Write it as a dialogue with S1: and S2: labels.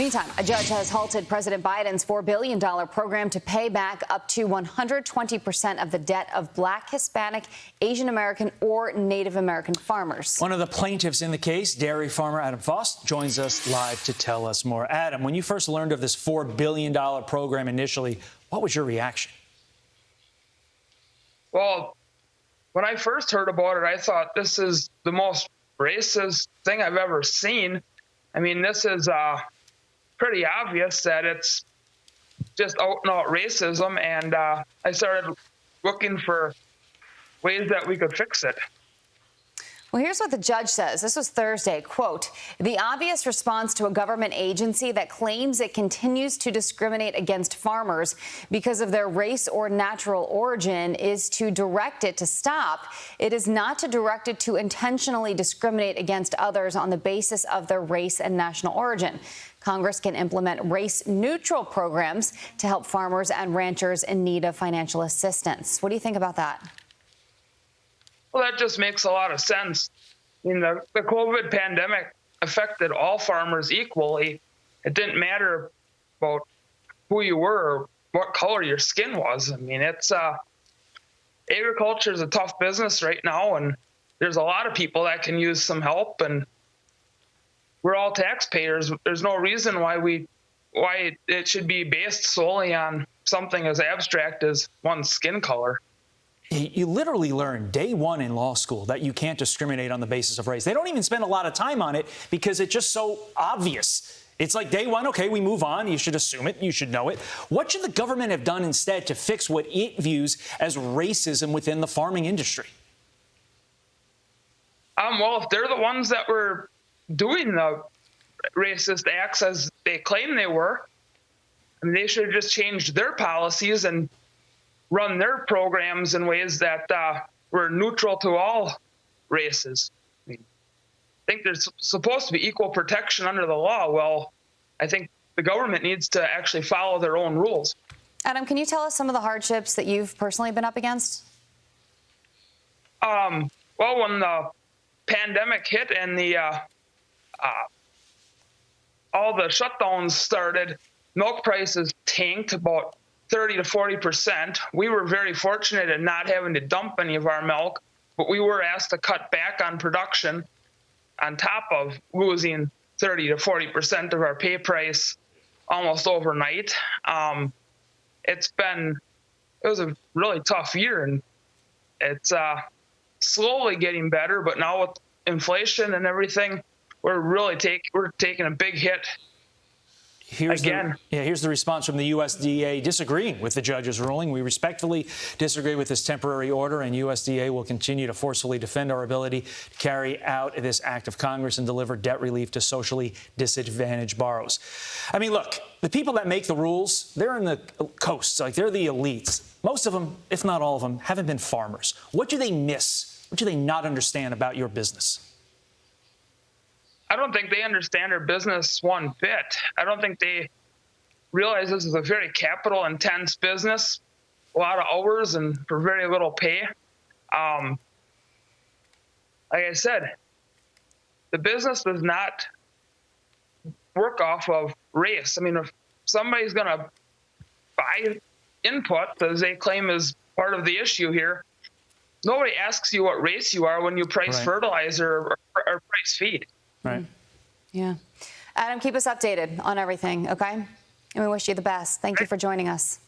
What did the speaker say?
S1: Meantime, a judge has halted President Biden's $4 billion program to pay back up to 120% of the debt of Black, Hispanic, Asian American, or Native American farmers.
S2: One of the plaintiffs in the case, dairy farmer Adam Faust, joins us live to tell us more. Adam, when you first learned of this $4 billion program initially, what was your reaction?
S3: Well, when I first heard about it, I thought this is the most racist thing I've ever seen. I mean, this is pretty obvious that it's just out-and-out racism, and I started looking for ways that we could fix it.
S1: Well, here's what the judge says. This was Thursday. Quote, the obvious response to a government agency that claims it continues to discriminate against farmers because of their race or natural origin is to direct it to stop. It is not to direct it to intentionally discriminate against others on the basis of their race and national origin. Congress can implement race-neutral programs to help farmers and ranchers in need of financial assistance. What do you think about that?
S3: Well, that just makes a lot of sense. I mean, the COVID pandemic affected all farmers equally. It didn't matter about who you were or what color your skin was. I mean, agriculture is a tough business right now, and there's a lot of people that can use some help, and we're all taxpayers. There's no reason why it should be based solely on something as abstract as one's skin color.
S2: You literally learn day one in law school that you can't discriminate on the basis of race. They don't even spend a lot of time on it because it's just so obvious. It's like day one, okay, we move on. You should assume it. You should know it. What should the government have done instead to fix what it views as racism within the farming industry?
S3: Well, if they're the ones that were doing the racist acts as they claim they were, I mean, they should have just changed their policies and run their programs in ways that were neutral to all races. I mean, I think there's supposed to be equal protection under the law. Well, I think the government needs to actually follow their own rules.
S1: Adam, can you tell us some of the hardships that you've personally been up against?
S3: Well, when the pandemic hit and all the shutdowns started, milk prices tanked about 30 to 40%. We were very fortunate in not having to dump any of our milk, but we were asked to cut back on production on top of losing 30 to 40% of our pay price almost overnight. It was a really tough year, and it's slowly getting better, but now with inflation and everything, we're taking a big hit.
S2: Here's the response from the USDA disagreeing with the judge's ruling. We respectfully disagree with this temporary order, and USDA will continue to forcefully defend our ability to carry out this act of Congress and deliver debt relief to socially disadvantaged borrowers. I mean, look, the people that make the rules, they're in the coasts, like they're the elites. Most of them, if not all of them, haven't been farmers. What do they miss? What do they not understand about your business?
S3: I don't think they understand our business one bit. I don't think they realize this is a very capital-intense business, a lot of hours and for very little pay. Like I said, the business does not work off of race. I mean, if somebody's going to buy input, as they claim is part of the issue here, nobody asks you what race you are when you price fertilizer or price feed.
S2: Right.
S1: Yeah. Adam, keep us updated on everything, okay? And we wish you the best. Thank you for joining us.